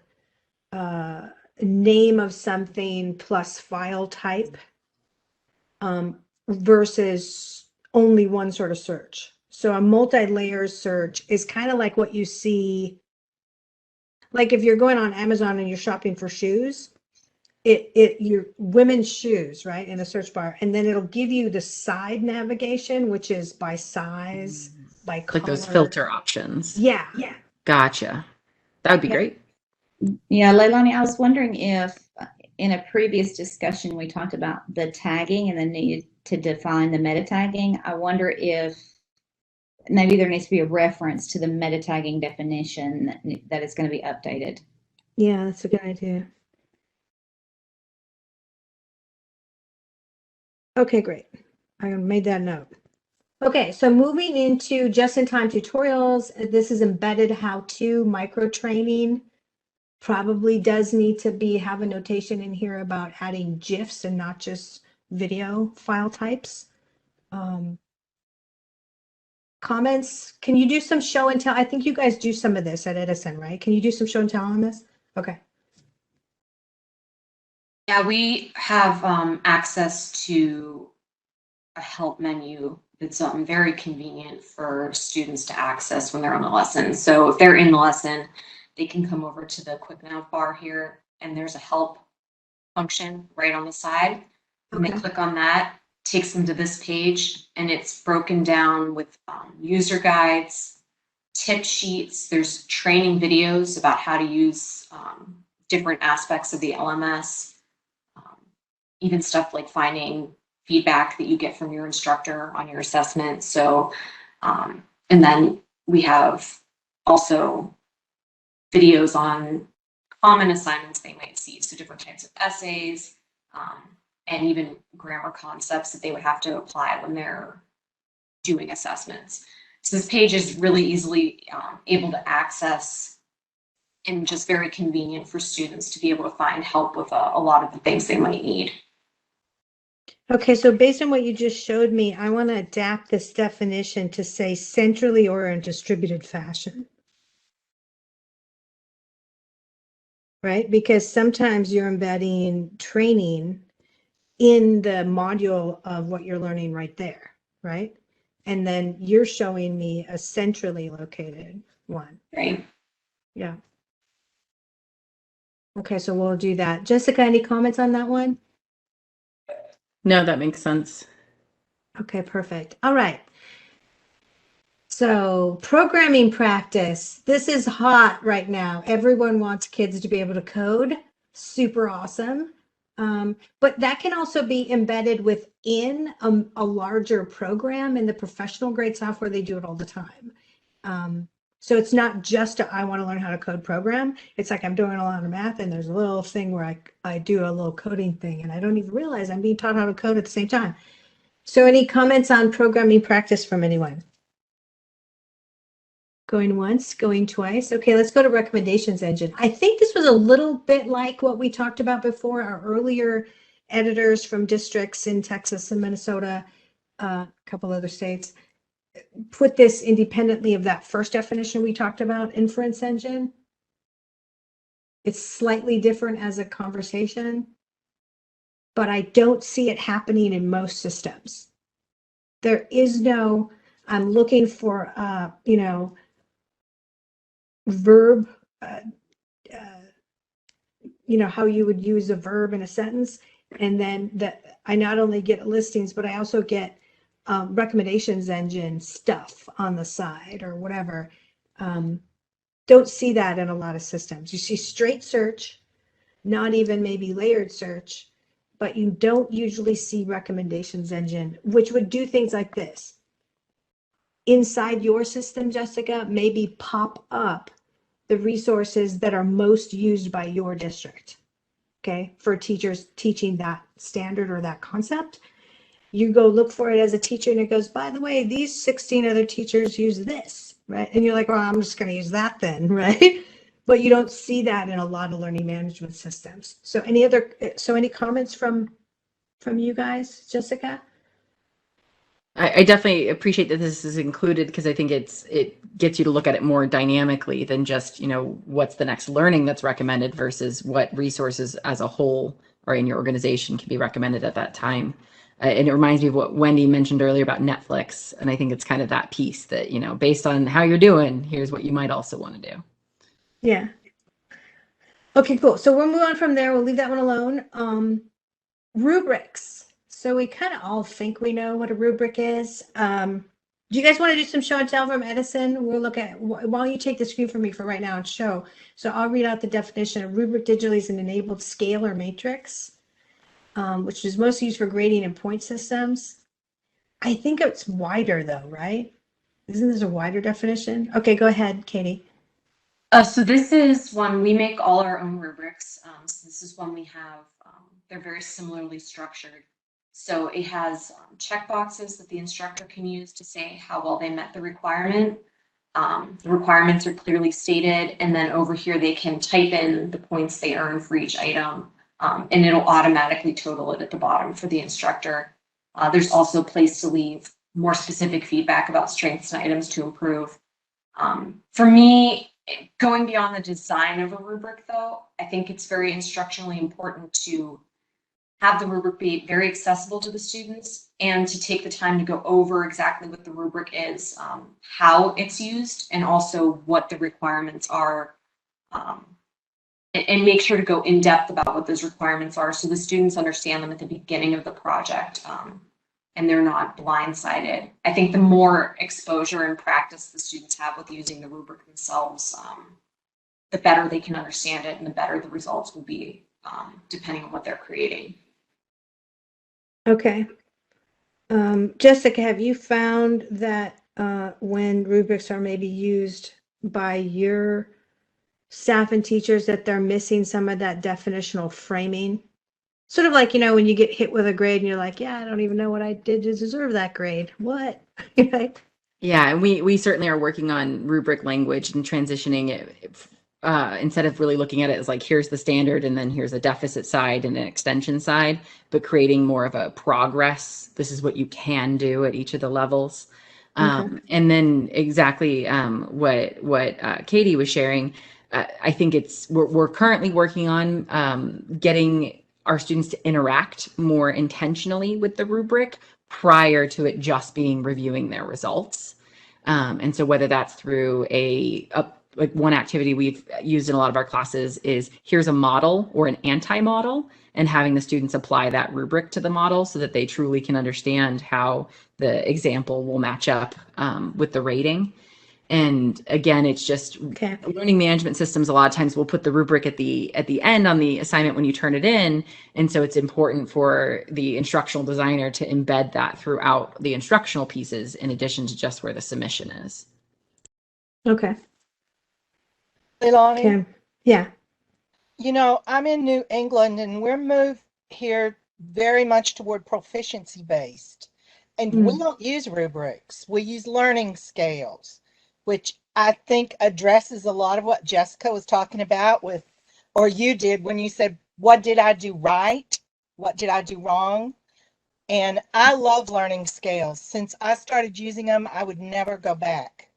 name of something plus file type versus only one sort of search. So a multi-layer search is kind of like what you see, like if you're going on Amazon and you're shopping for shoes, your women's shoes, right, in the search bar, and then it'll give you the side navigation, which is by size, by color. Like those filter options. Yeah. Gotcha. That would be Yeah. great. Yeah, LeiLani, I was wondering if in a previous discussion we talked about the tagging and the need to define the meta tagging. I wonder if maybe there needs to be a reference to the meta tagging definition that is going to be updated. Yeah, that's a good idea. Okay, great. I made that note. Okay, so moving into just-in-time tutorials, this is embedded how-to micro training. Probably does need to have a notation in here about adding GIFs and not just video file types. Comments? Can you do some show and tell? I think you guys do some of this at Edison, right? Can you do some show and tell on this? Okay. Yeah, we have access to a help menu that's very convenient for students to access when they're on the lesson. So if they're in the lesson, they can come over to the quick nav bar here, and there's a help function right on the side. And they click on that, takes them to this page, and it's broken down with user guides, tip sheets. There's training videos about how to use different aspects of the LMS, even stuff like finding feedback that you get from your instructor on your assessment. So, and then we have also videos on common assignments they might see. So different types of essays, and even grammar concepts that they would have to apply when they're doing assessments. So this page is really easily able to access and just very convenient for students to be able to find help with a lot of the things they might need. Okay, so based on what you just showed me, I want to adapt this definition to say centrally or in distributed fashion. Right? Because sometimes you're embedding training in the module of what you're learning right there, right? And then you're showing me a centrally located one. Right. Yeah. Okay, so we'll do that. Jessica, any comments on that one? No, that makes sense. Okay, perfect. All right. So programming practice. This is hot right now. Everyone wants kids to be able to code. Super awesome. But that can also be embedded within a larger program. In the professional grade software, they do it all the time. So it's not just I want to learn how to code program. It's like I'm doing a lot of math and there's a little thing where I do a little coding thing and I don't even realize I'm being taught how to code at the same time. So any comments on programming practice from anyone? Going once, going twice. Okay, let's go to recommendations engine. I think this was a little bit like what we talked about before. Our earlier editors from districts in Texas and Minnesota, a couple other states, put this independently of that first definition we talked about, inference engine. It's slightly different as a conversation, but I don't see it happening in most systems. There is no, I'm looking for, verb, how you would use a verb in a sentence. And then that I not only get listings, but I also get recommendations engine stuff on the side or whatever. Don't see that in a lot of systems. You see straight search, not even maybe layered search, but you don't usually see recommendations engine, which would do things like this. Inside your system, Jessica, maybe pop up the resources that are most used by your district, okay, for teachers teaching that standard or that concept. You go look for it as a teacher and it goes, by the way, these 16 other teachers use this, right? And you're like, well, I'm just going to use that then, right? But you don't see that in a lot of learning management systems. So any comments from you guys, Jessica? I definitely appreciate that this is included because I think it gets you to look at it more dynamically than just, what's the next learning that's recommended versus what resources as a whole or in your organization can be recommended at that time. And it reminds me of what Wendy mentioned earlier about Netflix. And I think it's kind of that piece that, based on how you're doing, here's what you might also want to do. Yeah. Okay, cool. So we'll move on from there. We'll leave that one alone. Rubrics. So we kind of all think we know what a rubric is. Do you guys want to do some show and tell from Edison? We'll look at, while you take the screen from me for right now and show. So I'll read out the definition. A rubric digitally is an enabled scalar matrix, which is mostly used for grading and point systems. I think it's wider though, right? Isn't this a wider definition? Okay, go ahead, Katie. So this is one, we make all our own rubrics. So this is one we have, they're very similarly structured. So it has checkboxes that the instructor can use to say how well they met the requirement. The requirements are clearly stated, and then over here they can type in the points they earn for each item, and it'll automatically total it at the bottom for the instructor. There's also a place to leave more specific feedback about strengths and items to improve. For me, going beyond the design of a rubric, though, I think it's very instructionally important to have the rubric be very accessible to the students and to take the time to go over exactly what the rubric is, how it's used, and also what the requirements are, and make sure to go in depth about what those requirements are so the students understand them at the beginning of the project, and they're not blindsided. I think the more exposure and practice the students have with using the rubric themselves, the better they can understand it and the better the results will be, depending on what they're creating. Okay. Jessica, have you found that when rubrics are maybe used by your staff and teachers that they're missing some of that definitional framing? Sort of like, when you get hit with a grade and you're like, yeah, I don't even know what I did to deserve that grade. What? Right? Yeah, and we certainly are working on rubric language and transitioning it, instead of really looking at it as like, here's the standard and then here's a deficit side and an extension side, but creating more of a progress. This is what you can do at each of the levels. Okay. And then exactly what Katie was sharing, I think we're currently working on getting our students to interact more intentionally with the rubric prior to it just being reviewing their results. And so whether that's through like one activity we've used in a lot of our classes is here's a model or an anti-model, and having the students apply that rubric to the model so that they truly can understand how the example will match up with the rating. And again, it's just learning management systems. A lot of times we'll put the rubric at the end on the assignment when you turn it in. And so it's important for the instructional designer to embed that throughout the instructional pieces in addition to just where the submission is. Okay. LeiLani? Okay. Yeah. I'm in New England and we're moved here very much toward proficiency based. And we don't use rubrics. We use learning scales, which I think addresses a lot of what Jessica was talking about or you did when you said, what did I do right? What did I do wrong? And I love learning scales. Since I started using them, I would never go back.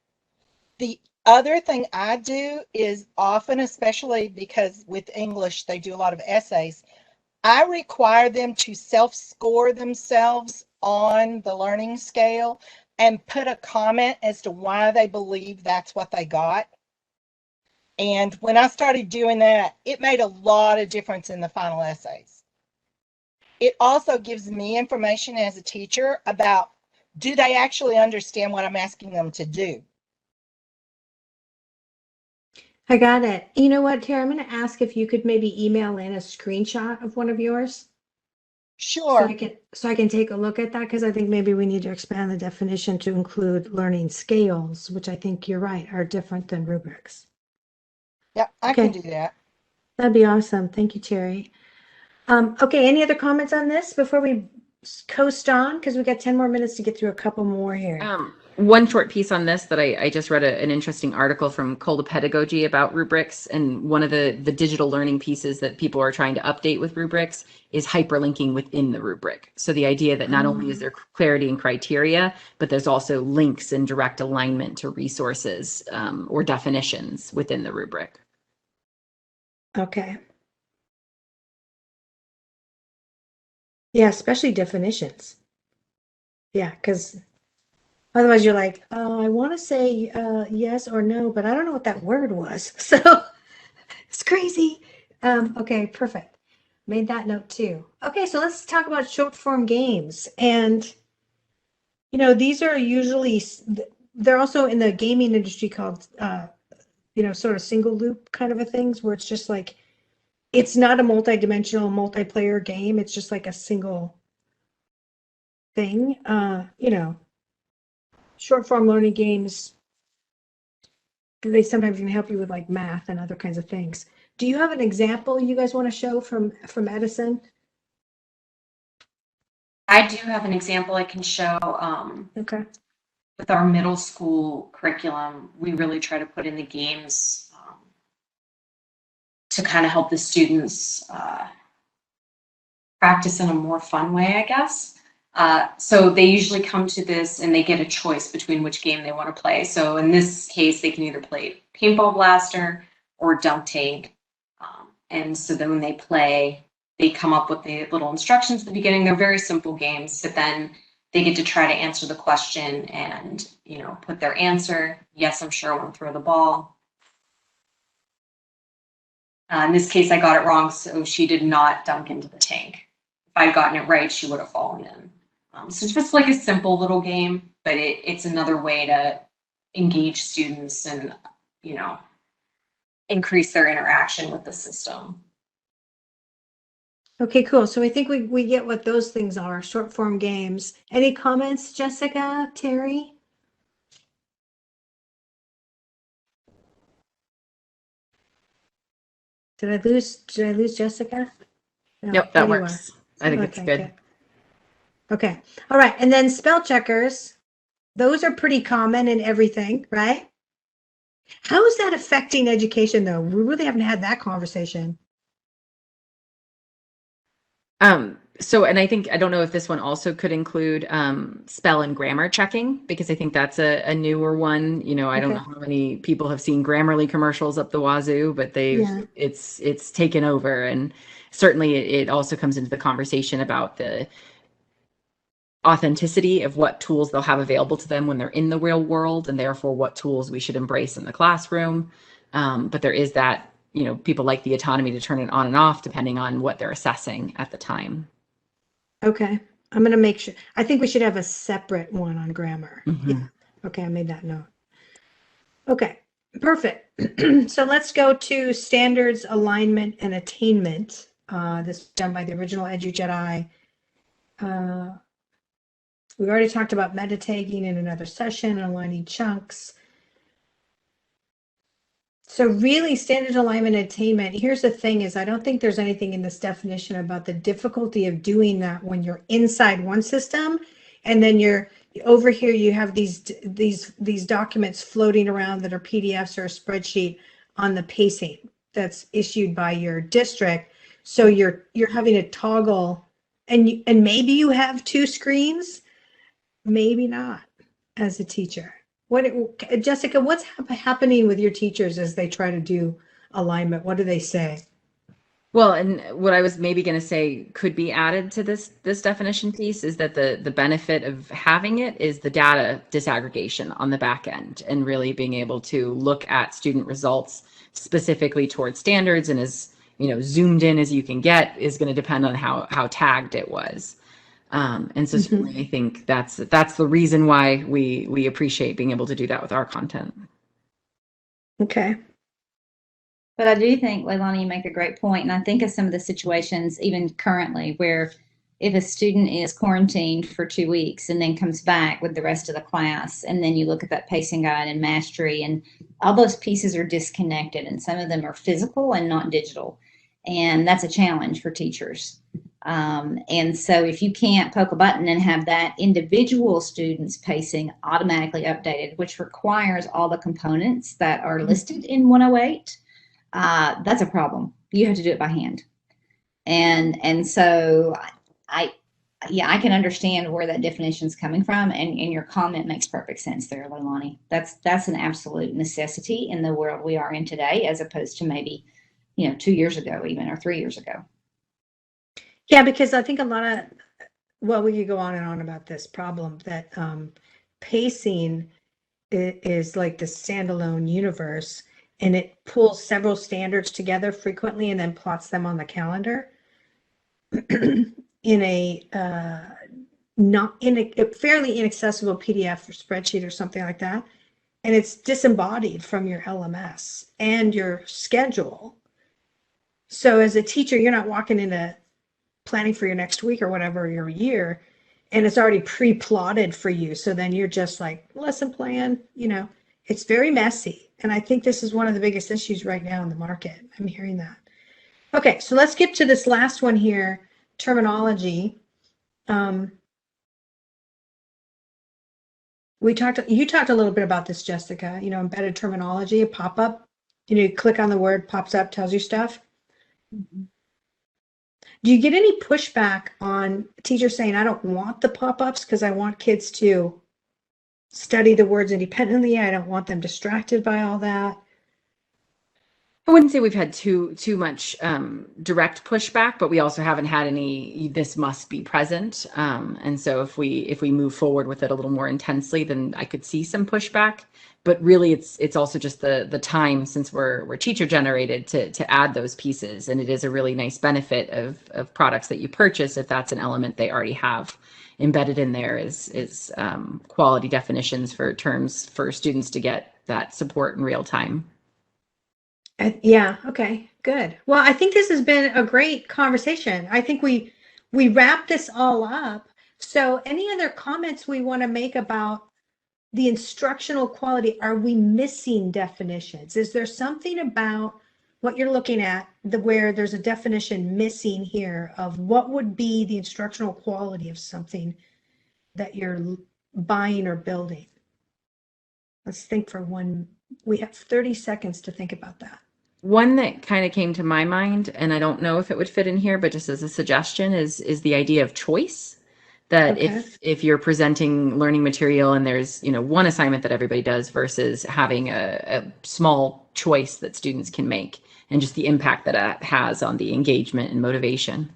The other thing I do is often, especially because with English, they do a lot of essays, I require them to self-score themselves on the learning scale and put a comment as to why they believe that's what they got. And when I started doing that, it made a lot of difference in the final essays. It also gives me information as a teacher about, do they actually understand what I'm asking them to do? I got it. You know what, Tara? I'm going to ask if you could maybe email in a screenshot of one of yours. Sure. So I can take a look at that, because I think maybe we need to expand the definition to include learning scales, which I think you're right, are different than rubrics. Yeah, I can do that. That'd be awesome. Thank you, Terry. Okay, any other comments on this before we coast on? Because we've got 10 more minutes to get through a couple more here. One short piece on this that I just read an interesting article from Cold Pedagogy about rubrics, and one of the digital learning pieces that people are trying to update with rubrics is hyperlinking within the rubric. So the idea that not only is there clarity and criteria, but there's also links and direct alignment to resources or definitions within the rubric. Okay. Yeah, especially definitions. Yeah, because otherwise you're like, oh, I want to say yes or no, but I don't know what that word was. So it's crazy. Okay, perfect. Made that note too. Okay, so let's talk about short form games. And, you know, these are usually, they're also in the gaming industry called, you know, sort of single loop kind of a things where it's just like, it's not a multi-dimensional multiplayer game. It's just like a single thing. You know, short form learning games, they sometimes can help you with like math and other kinds of things. Do you have an example you guys want to show from Edison? I do have an example I can show. Okay. With our middle school curriculum, we really try to put in the games to kind of help the students practice in a more fun way, I guess. So they usually come to this and they get a choice between which game they want to play. So in this case, they can either play Paintball Blaster or Dunk Tank. And so then when they play, they come up with the little instructions at the beginning. They're very simple games, but then they get to try to answer the question and, you know, put their answer. Yes, I'm sure I want to throw the ball. In this case, I got it wrong, so she did not dunk into the tank. If I'd gotten it right, she would have fallen in. So it's just like a simple little game, but it's another way to engage students and, you know, increase their interaction with the system. Okay, cool. So I think we get what those things are, short form games. Any comments, Jessica, Terry? Did I lose Jessica? No, Yep, there that you works. I think it's Okay, good. Okay. All right. And then spell checkers. Those are pretty common in everything, right? How is that affecting education though? We really haven't had that conversation. So, and I think, I don't know if this one also could include spell and grammar checking, because I think that's a newer one. You know, I don't know how many people have seen Grammarly commercials up the wazoo, but it's taken over. And certainly it also comes into the conversation about the authenticity of what tools they'll have available to them when they're in the real world, and therefore what tools we should embrace in the classroom. But there is that, you know, people like the autonomy to turn it on and off depending on what they're assessing at the time. Okay. I'm going to make sure. I think we should have a separate one on grammar. Mm-hmm. Yeah. Okay. I made that note. Okay. Perfect. So let's go to standards, alignment, and attainment. This is done by the original EduJedi. We already talked about meta tagging in another session, aligning chunks. So really, standard alignment and attainment, here's the thing is I don't think there's anything in this definition about the difficulty of doing that when you're inside one system and then you're over here, you have these documents floating around that are PDFs or a spreadsheet on the pacing that's issued by your district. So you're having to toggle and maybe you have two screens, maybe not as a teacher. Jessica, what's happening with your teachers as they try to do alignment? What do they say? Well, and what I was maybe going to say could be added to this definition piece is that the benefit of having it is the data disaggregation on the back end and really being able to look at student results specifically towards standards, and as you know, zoomed in as you can get is going to depend on how tagged it was. And so certainly I think that's the reason why we appreciate being able to do that with our content. Okay. But I do think, LeiLani, you make a great point. And I think of some of the situations, even currently, where if a student is quarantined for 2 weeks and then comes back with the rest of the class, and then you look at that pacing guide and mastery, and all those pieces are disconnected, and some of them are physical and not digital. And that's a challenge for teachers. And so if you can't poke a button and have that individual student's pacing automatically updated, which requires all the components that are listed in 108, that's a problem. You have to do it by hand. And so I can understand where that definition is coming from, and your comment makes perfect sense there, LeiLani. That's an absolute necessity in the world we are in today, as opposed to maybe, 2 years ago even, or 3 years ago. Yeah, because I think a lot of, well, we could go on and on about this problem that pacing is like the standalone universe, and it pulls several standards together frequently and then plots them on the calendar in a not in a fairly inaccessible PDF or spreadsheet or something like that, and it's disembodied from your LMS and your schedule. So as a teacher, you're not walking into planning for your next week or whatever, your year, and it's already pre-plotted for you. So then you're just like, lesson plan, it's very messy. And I think this is one of the biggest issues right now in the market. I'm hearing that. Okay, so let's skip to this last one here, terminology. You talked a little bit about this, Jessica, embedded terminology, a pop-up, you click on the word, pops up, tells you stuff. Mm-hmm. Do you get any pushback on teachers saying, I don't want the pop-ups because I want kids to study the words independently. I don't want them distracted by all that. I wouldn't say we've had too much direct pushback, but we also haven't had any, this must be present. And so if we move forward with it a little more intensely, then I could see some pushback. But really, it's also just the time, since we're teacher generated, to add those pieces. And it is a really nice benefit of products that you purchase if that's an element they already have embedded in there, is quality definitions for terms for students to get that support in real time. Yeah. Okay, good. Well, I think this has been a great conversation. I think we wrap this all up. So any other comments we want to make about the instructional quality? Are we missing definitions? Is there something about what you're looking at where there's a definition missing here of what would be the instructional quality of something that you're buying or building? Let's think for one. We have 30 seconds to think about that. One that kind of came to my mind, and I don't know if it would fit in here, but just as a suggestion, is the idea of choice. That Okay. if you're presenting learning material and there's one assignment that everybody does versus having a small choice that students can make, and just the impact that it has on the engagement and motivation.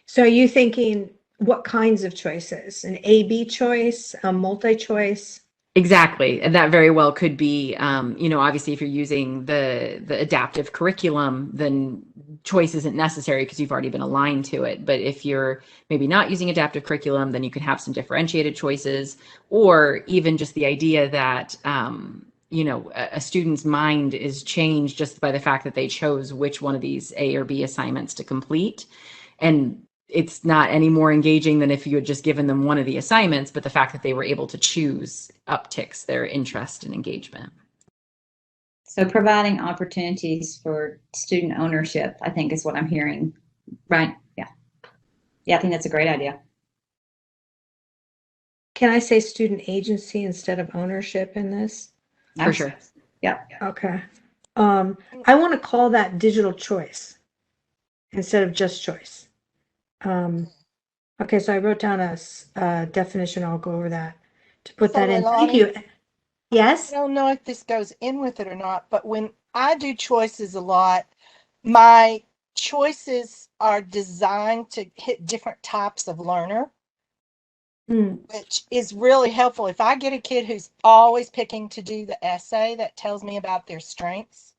So are you thinking what kinds of choices? An A/B choice, a multi-choice? Exactly. And that very well could be, obviously if you're using the adaptive curriculum, then choice isn't necessary because you've already been aligned to it. But if you're maybe not using adaptive curriculum, then you can have some differentiated choices, or even just the idea that, a student's mind is changed just by the fact that they chose which one of these A or B assignments to complete. And it's not any more engaging than if you had just given them one of the assignments, but the fact that they were able to choose upticks their interest and engagement. So providing opportunities for student ownership, I think, is what I'm hearing, right? Yeah. Yeah, I think that's a great idea. Can I say student agency instead of ownership in this? For sure. Yeah. Okay. I want to call that digital choice instead of just choice. Okay, so I wrote down a definition. I'll go over that to put that in. Thank you. Yes? I don't know if this goes in with it or not, but when I do choices a lot, my choices are designed to hit different types of learner, which is really helpful. If I get a kid who's always picking to do the essay, that tells me about their strengths.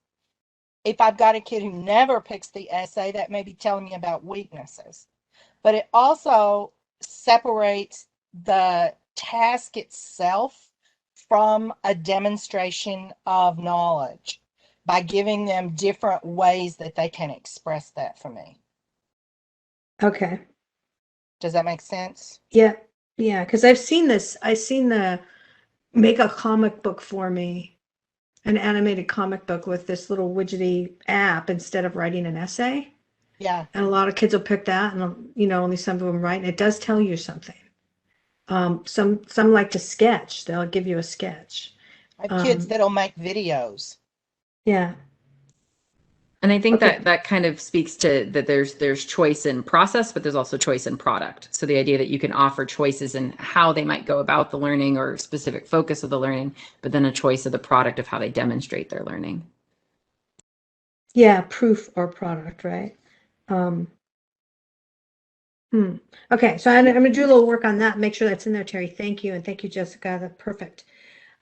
If I've got a kid who never picks the essay, that may be telling me about weaknesses. But it also separates the task itself from a demonstration of knowledge by giving them different ways that they can express that for me. Okay. Does that make sense? Yeah. Yeah, because I've seen this. I've seen the make a comic book for me, an animated comic book with this little widgety app instead of writing an essay. Yeah. And a lot of kids will pick that, and only some of them write, and it does tell you something. Some like to sketch. They'll give you a sketch. I have kids that'll make videos. Yeah. And I think Okay. that kind of speaks to that there's choice in process, but there's also choice in product. So the idea that you can offer choices in how they might go about the learning or specific focus of the learning, but then a choice of the product of how they demonstrate their learning. Yeah, proof or product, right? Okay, so I'm going to do a little work on that, make sure that's in there, Terry. Thank you. And thank you, Jessica. That's perfect.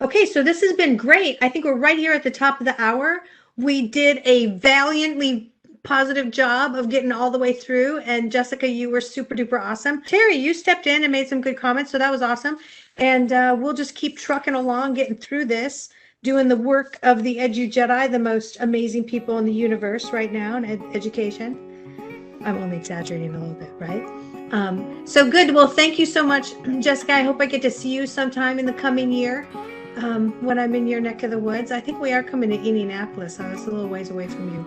Okay, so this has been great. I think we're right here at the top of the hour. We did a valiantly positive job of getting all the way through. And Jessica, you were super duper awesome. Terry, you stepped in and made some good comments, so that was awesome. And we'll just keep trucking along, getting through this, doing the work of the EduJedi, the most amazing people in the universe right now in education. I'm only exaggerating a little bit, right? So good. Well, thank you so much, Jessica. I hope I get to see you sometime in the coming year when I'm in your neck of the woods. I think we are coming to Indianapolis. I was a little ways away from you.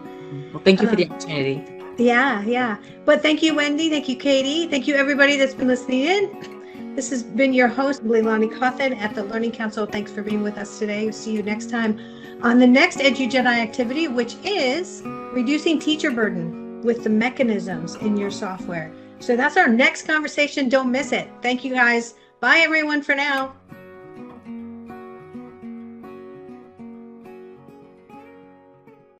Well, thank you for the opportunity. Yeah. But thank you, Wendy. Thank you, Katie. Thank you, everybody that's been listening in. This has been your host, LeiLani Cauthen at the Learning Council. Thanks for being with us today. We'll see you next time on the next EduJedi activity, which is reducing teacher burden with the mechanisms in your software. So that's our next conversation. Don't miss it. Thank you, guys. Bye, everyone, for now.